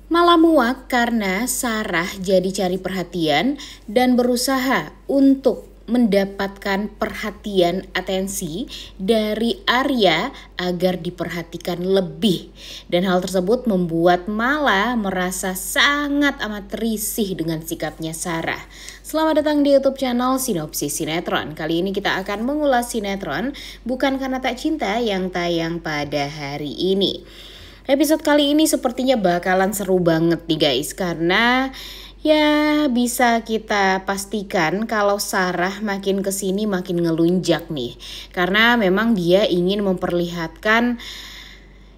Malah muak karena Sarah jadi cari perhatian dan berusaha untuk mendapatkan perhatian atensi dari Arya agar diperhatikan lebih. Dan hal tersebut membuat Mala merasa sangat amat risih dengan sikapnya Sarah. Selamat datang di YouTube channel Sinopsis Sinetron. Kali ini kita akan mengulas sinetron Bukan Karena Tak Cinta yang tayang pada hari ini. Episode kali ini sepertinya bakalan seru banget nih guys, karena ya bisa kita pastikan kalau Sarah makin kesini makin ngelunjak nih. Karena memang dia ingin memperlihatkan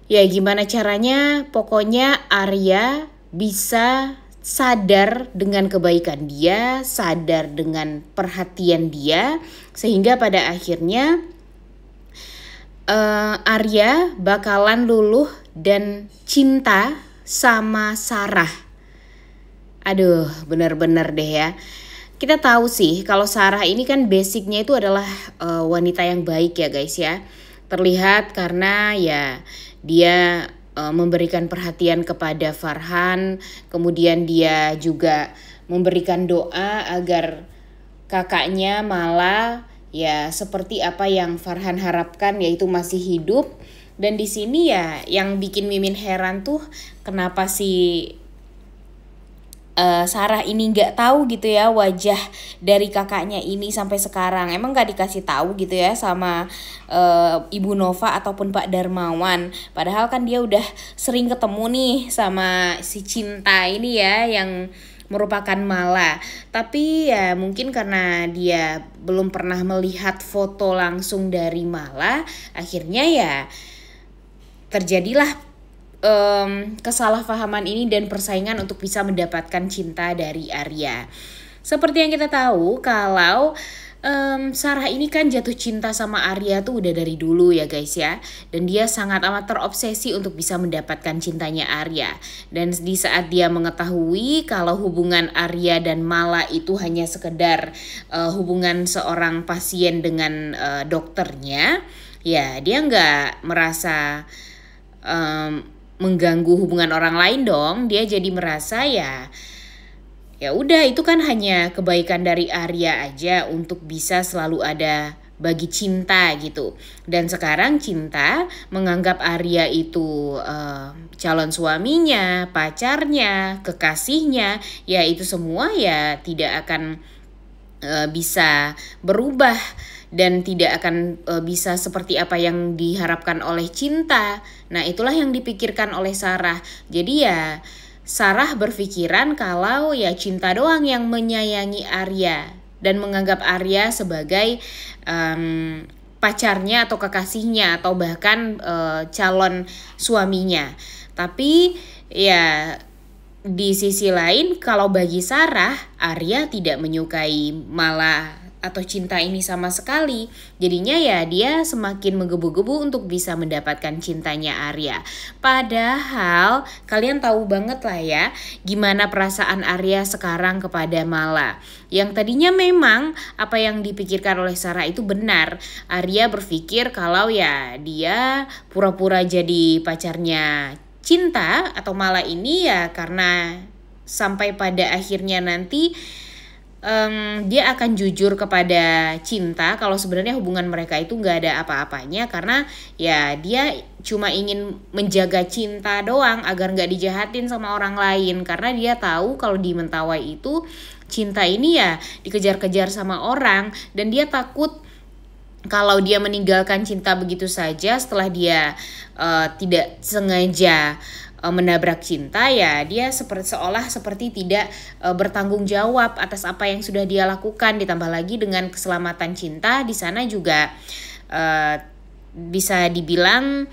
ya gimana caranya pokoknya Arya bisa sadar dengan kebaikan dia, sadar dengan perhatian dia, sehingga pada akhirnya Arya bakalan luluh dan cinta sama Sarah. Aduh, bener-bener deh ya. Kita tahu sih kalau Sarah ini kan basicnya itu adalah wanita yang baik ya guys ya. Terlihat karena ya dia memberikan perhatian kepada Farhan. Kemudian dia juga memberikan doa agar kakaknya Mala ya seperti apa yang Farhan harapkan, yaitu masih hidup. Dan di sini ya yang bikin Mimin heran tuh kenapa si Sarah ini nggak tahu gitu ya wajah dari kakaknya ini sampai sekarang. Emang nggak dikasih tahu gitu ya sama Ibu Nova ataupun Pak Darmawan. Padahal kan dia udah sering ketemu nih sama si Cinta ini ya yang merupakan Mala. Tapi ya mungkin karena dia belum pernah melihat foto langsung dari Mala, akhirnya ya terjadilah kesalahpahaman ini dan persaingan untuk bisa mendapatkan cinta dari Arya. Seperti yang kita tahu kalau Sarah ini kan jatuh cinta sama Arya tuh udah dari dulu ya guys ya. Dan dia sangat amat terobsesi untuk bisa mendapatkan cintanya Arya. Dan di saat dia mengetahui kalau hubungan Arya dan Mala itu hanya sekedar hubungan seorang pasien dengan dokternya, ya dia nggak merasa mengganggu hubungan orang lain dong. Dia jadi merasa ya udah itu kan hanya kebaikan dari Arya aja untuk bisa selalu ada bagi Cinta gitu. Dan sekarang Cinta menganggap Arya itu calon suaminya, pacarnya, kekasihnya, ya itu semua ya tidak akan bisa berubah dan tidak akan bisa seperti apa yang diharapkan oleh Cinta. Nah itulah yang dipikirkan oleh Sarah. Jadi ya Sarah berpikiran kalau ya Cinta doang yang menyayangi Arya dan menganggap Arya sebagai pacarnya atau kekasihnya atau bahkan calon suaminya. Tapi ya di sisi lain kalau bagi Sarah, Arya tidak menyukai Mala atau Cinta ini sama sekali. Jadinya ya dia semakin menggebu-gebu untuk bisa mendapatkan cintanya Arya. Padahal kalian tahu banget lah ya gimana perasaan Arya sekarang kepada Mala. Yang tadinya memang apa yang dipikirkan oleh Sarah itu benar. Arya berpikir kalau ya dia pura-pura jadi pacarnya Cinta atau Mala ini ya karena sampai pada akhirnya nanti dia akan jujur kepada Cinta kalau sebenarnya hubungan mereka itu nggak ada apa-apanya, karena ya dia cuma ingin menjaga Cinta doang agar nggak dijahatin sama orang lain. Karena dia tahu kalau di Mentawai itu Cinta ini ya dikejar-kejar sama orang, dan dia takut kalau dia meninggalkan Cinta begitu saja setelah dia tidak sengaja menabrak Cinta, ya dia seolah seperti tidak bertanggung jawab atas apa yang sudah dia lakukan. Ditambah lagi dengan keselamatan Cinta di sana juga bisa dibilang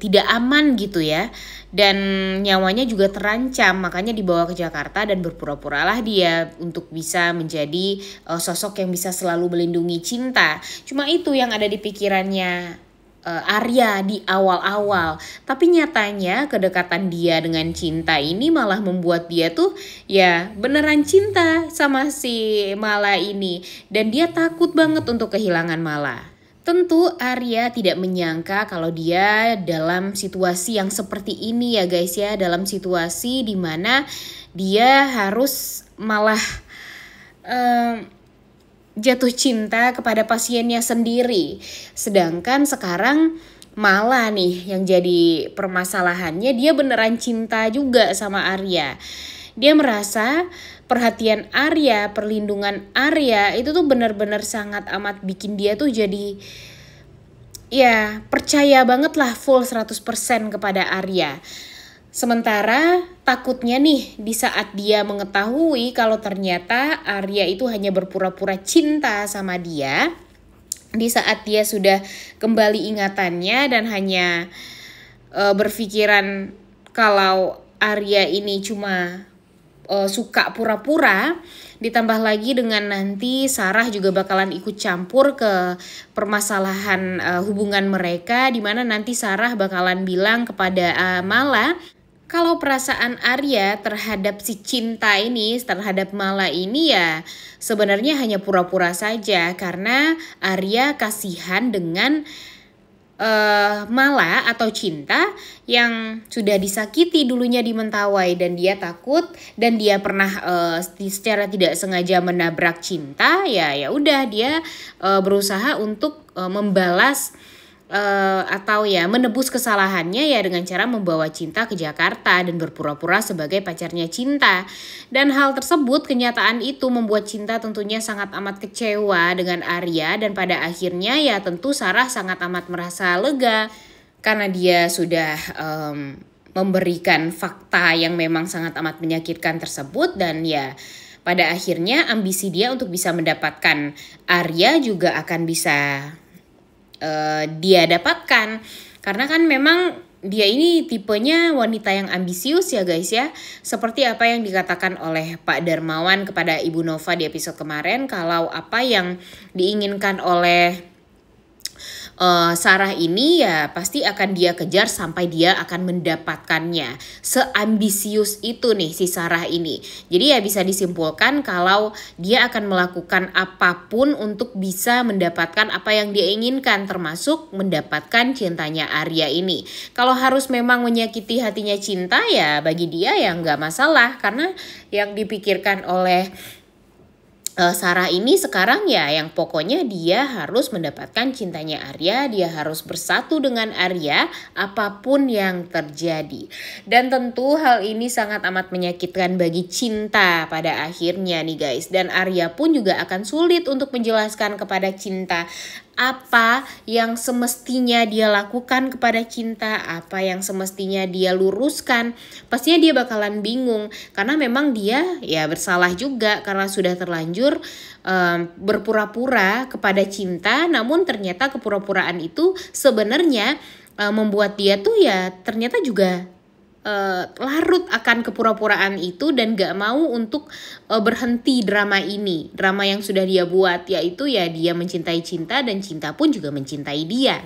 tidak aman gitu ya, dan nyawanya juga terancam. Makanya dibawa ke Jakarta dan berpura-puralah dia untuk bisa menjadi sosok yang bisa selalu melindungi Cinta. Cuma itu yang ada di pikirannya Arya di awal-awal. Tapi nyatanya kedekatan dia dengan Cinta ini malah membuat dia tuh ya beneran cinta sama si Mala ini. Dan dia takut banget untuk kehilangan Mala. Tentu Arya tidak menyangka kalau dia dalam situasi yang seperti ini ya guys ya, dalam situasi dimana dia harus malah jatuh cinta kepada pasiennya sendiri. Sedangkan sekarang malah nih yang jadi permasalahannya, dia beneran cinta juga sama Arya. Dia merasa perhatian Arya, perlindungan Arya itu tuh benar-benar sangat amat bikin dia tuh jadi ya percaya banget lah full 100% kepada Arya. Sementara takutnya nih di saat dia mengetahui kalau ternyata Arya itu hanya berpura-pura cinta sama dia, di saat dia sudah kembali ingatannya dan hanya berpikiran kalau Arya ini cuma suka pura-pura, ditambah lagi dengan nanti Sarah juga bakalan ikut campur ke permasalahan hubungan mereka, dimana nanti Sarah bakalan bilang kepada Mala kalau perasaan Arya terhadap si Cinta ini, terhadap Mala ini ya sebenarnya hanya pura-pura saja, karena Arya kasihan dengan Mala atau Cinta yang sudah disakiti dulunya di Mentawai, dan dia takut dan dia pernah secara tidak sengaja menabrak Cinta, ya udah dia berusaha untuk membalas atau ya menebus kesalahannya ya dengan cara membawa Cinta ke Jakarta dan berpura-pura sebagai pacarnya Cinta. Dan hal tersebut, kenyataan itu membuat Cinta tentunya sangat amat kecewa dengan Arya, dan pada akhirnya ya tentu Sarah sangat amat merasa lega karena dia sudah memberikan fakta yang memang sangat amat menyakitkan tersebut, dan ya pada akhirnya ambisi dia untuk bisa mendapatkan Arya juga akan bisa dia dapatkan, karena kan memang dia ini tipenya wanita yang ambisius ya guys ya, seperti apa yang dikatakan oleh Pak Darmawan kepada Ibu Nova di episode kemarin, kalau apa yang diinginkan oleh Sarah ini ya pasti akan dia kejar sampai dia akan mendapatkannya. Seambisius itu nih si Sarah ini. Jadi ya bisa disimpulkan kalau dia akan melakukan apapun untuk bisa mendapatkan apa yang dia inginkan, termasuk mendapatkan cintanya Arya ini. Kalau harus memang menyakiti hatinya Cinta ya bagi dia ya nggak masalah, karena yang dipikirkan oleh Sarah ini sekarang ya yang pokoknya dia harus mendapatkan cintanya Arya, dia harus bersatu dengan Arya apapun yang terjadi. Dan tentu hal ini sangat amat menyakitkan bagi Cinta pada akhirnya nih guys. Dan Arya pun juga akan sulit untuk menjelaskan kepada Cinta apa yang semestinya dia lakukan kepada Cinta, apa yang semestinya dia luruskan. Pastinya dia bakalan bingung, karena memang dia ya bersalah juga karena sudah terlanjur berpura-pura kepada Cinta, namun ternyata kepura-puraan itu sebenarnya membuat dia tuh ya ternyata juga larut akan kepura-puraan itu dan gak mau untuk berhenti drama ini, drama yang sudah dia buat, yaitu ya dia mencintai Cinta dan Cinta pun juga mencintai dia.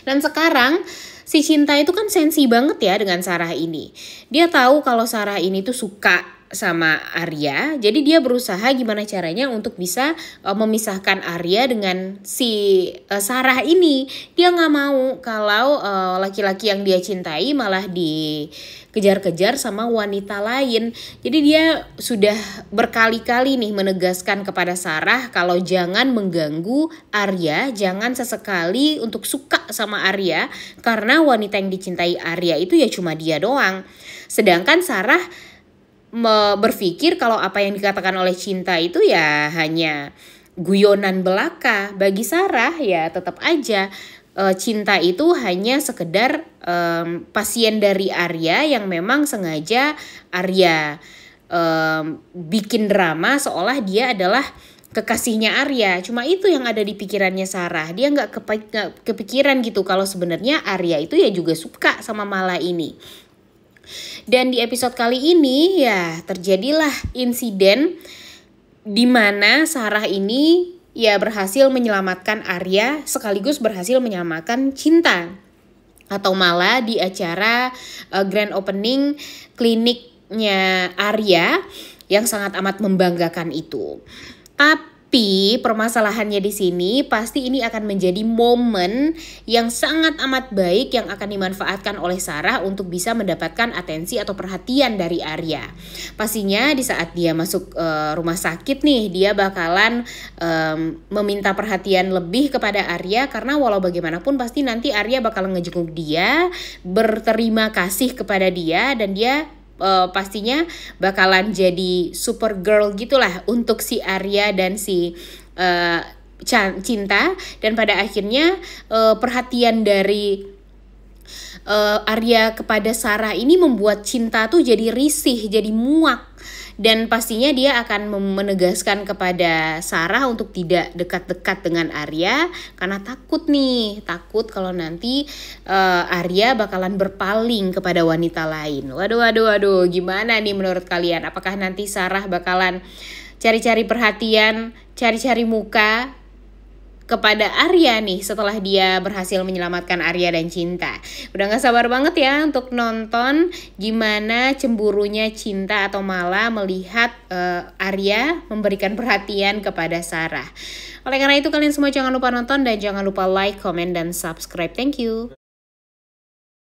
Dan sekarang si Cinta itu kan sensi banget ya dengan Sarah ini. Dia tahu kalau Sarah ini tuh suka sama Arya, jadi dia berusaha gimana caranya untuk bisa memisahkan Arya dengan si Sarah ini. Dia nggak mau kalau laki-laki yang dia cintai malah dikejar-kejar sama wanita lain. Jadi dia sudah berkali-kali nih menegaskan kepada Sarah kalau jangan mengganggu Arya, jangan sesekali untuk suka sama Arya, karena wanita yang dicintai Arya itu ya cuma dia doang. Sedangkan Sarah berpikir kalau apa yang dikatakan oleh Cinta itu ya hanya guyonan belaka. Bagi Sarah ya tetap aja Cinta itu hanya sekedar pasien dari Arya yang memang sengaja Arya bikin drama seolah dia adalah kekasihnya Arya. Cuma itu yang ada di pikirannya Sarah. Dia nggak kepikiran gitu kalau sebenarnya Arya itu ya juga suka sama Mala ini. Dan di episode kali ini ya terjadilah insiden di mana Sarah ini ya berhasil menyelamatkan Arya sekaligus berhasil menyelamatkan Cinta atau Mala di acara grand opening kliniknya Arya yang sangat amat membanggakan itu. Tapi Tapi permasalahannya di sini pasti ini akan menjadi momen yang sangat amat baik yang akan dimanfaatkan oleh Sarah untuk bisa mendapatkan atensi atau perhatian dari Arya. Pastinya di saat dia masuk rumah sakit nih, dia bakalan meminta perhatian lebih kepada Arya, karena walau bagaimanapun pasti nanti Arya bakalan ngejenguk dia, berterima kasih kepada dia, dan dia pastinya bakalan jadi super girl gitulah untuk si Arya dan si Cinta. Dan pada akhirnya perhatian dari Arya kepada Sarah ini membuat Cinta tuh jadi risih, jadi muak. Dan pastinya dia akan menegaskan kepada Sarah untuk tidak dekat-dekat dengan Arya, karena takut kalau nanti Arya bakalan berpaling kepada wanita lain. Waduh, gimana nih menurut kalian? Apakah nanti Sarah bakalan cari-cari perhatian, cari-cari muka kepada Arya nih setelah dia berhasil menyelamatkan Arya dan Cinta? Udah gak sabar banget ya untuk nonton gimana cemburunya Cinta atau Mala melihat Arya memberikan perhatian kepada Sarah. Oleh karena itu kalian semua jangan lupa nonton dan jangan lupa like, comment, dan subscribe. Thank you.